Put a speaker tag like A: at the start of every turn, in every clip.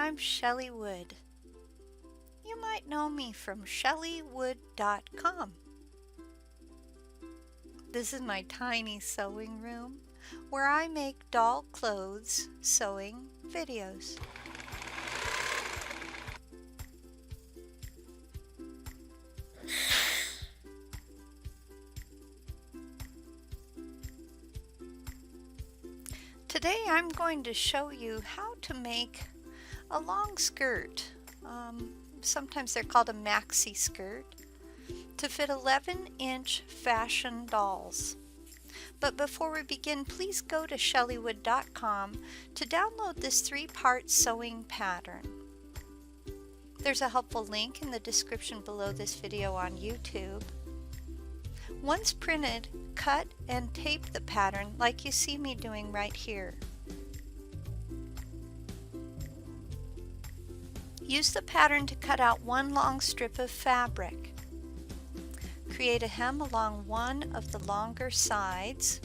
A: I'm Chelly Wood. You might know me from chellywood.com. This is my tiny sewing room where I make doll clothes sewing videos. Today I'm going to show you how to make a long skirt. Sometimes they're called a maxi skirt to fit 11-inch fashion dolls. But before we begin, please go to chellywood.com to download this 3-part sewing pattern. There's a helpful link in the description below this video on YouTube. Once printed, cut and tape the pattern like you see me doing right here. Use the pattern to cut out one long strip of fabric. Create a hem along one of the longer sides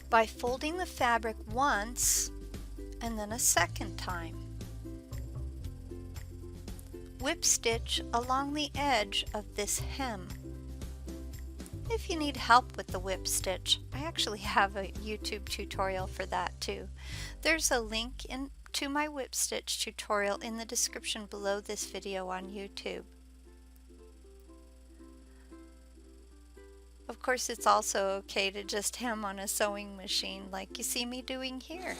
A: by folding the fabric once and then a second time. Whip stitch along the edge of this hem. If you need help with the whip stitch, I actually have a YouTube tutorial for that too. There's a link to my whip stitch tutorial in the description below this video on YouTube. Of course, it's also okay to just hem on a sewing machine like you see me doing here.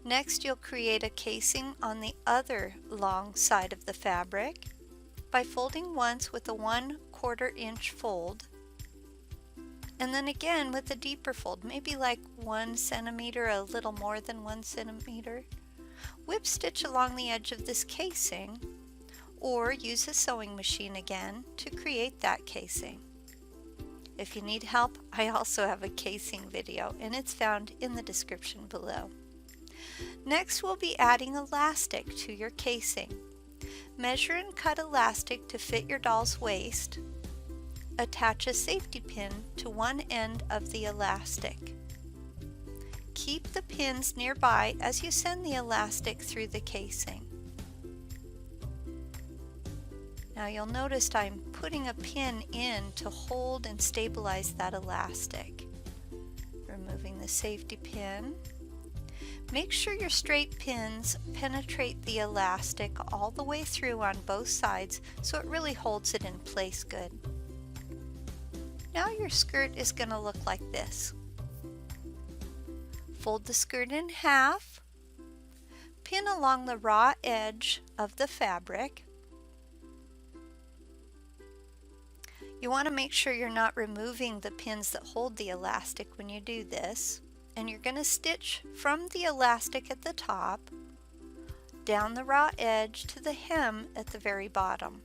A: Next, you'll create a casing on the other long side of the fabric by folding once with a 1/4 inch fold, and then again with a deeper fold, maybe like 1 centimeter, a little more than 1 centimeter. Whip stitch along the edge of this casing, or use a sewing machine again to create that casing. If you need help, I also have a casing video, and it's found in the description below. Next, we'll be adding elastic to your casing. Measure and cut elastic to fit your doll's waist. Attach a safety pin to one end of the elastic. Keep the pins nearby as you send the elastic through the casing. Now you'll notice I'm putting a pin in to hold and stabilize that elastic. Removing the safety pin. Make sure your straight pins penetrate the elastic all the way through on both sides so it really holds it in place good. Now your skirt is going to look like this. Fold the skirt in half, pin along the raw edge of the fabric. You want to make sure you're not removing the pins that hold the elastic when you do this. And you're going to stitch from the elastic at the top down the raw edge to the hem at the very bottom.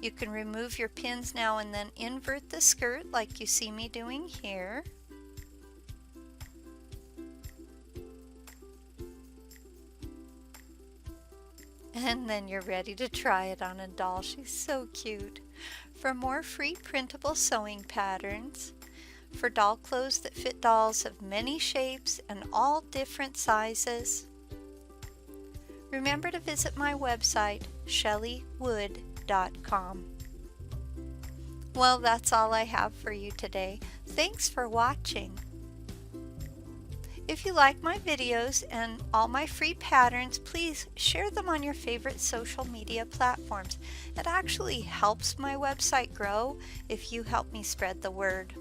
A: You can remove your pins now and then invert the skirt like you see me doing here. And then you're ready to try it on a doll. She's so cute. For more free printable sewing patterns, for doll clothes that fit dolls of many shapes and all different sizes, remember to visit my website, chellywood.com. Well, that's all I have for you today. Thanks for watching. If you like my videos and all my free patterns, please share them on your favorite social media platforms. It actually helps my website grow if you help me spread the word.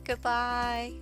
A: Goodbye.